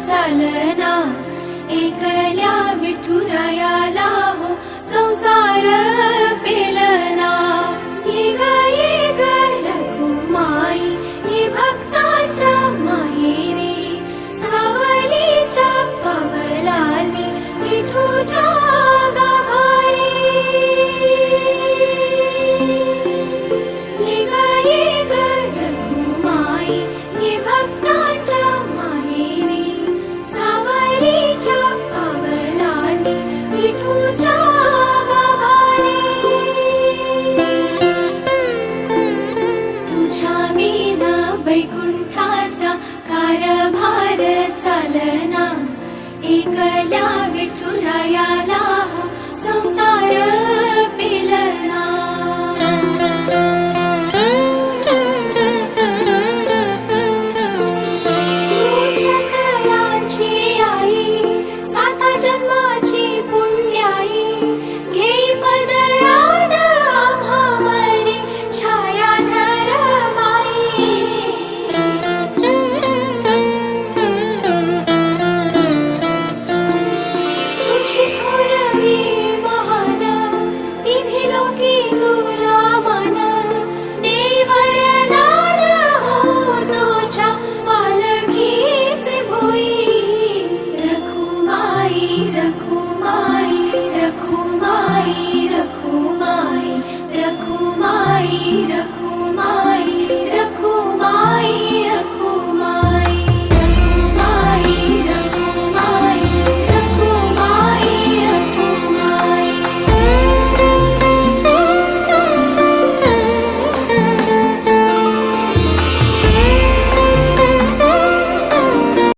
चालना, एकल्या विठुरायाला हो संसार पेलना। ये ग रखुमाई ये भक्ताच्या माहेरी, सावलीच्या पवलाली विठूच्या गाभारी। ये ग रखुमाई ये भक्ताच्या माहेरी, सावलीच्या पवलाली विठूच्या गाभारी। तुझ्या विना वैकुंठाचा कारभार चालना, एकल्या विठुरायाला हो संसार पेलना।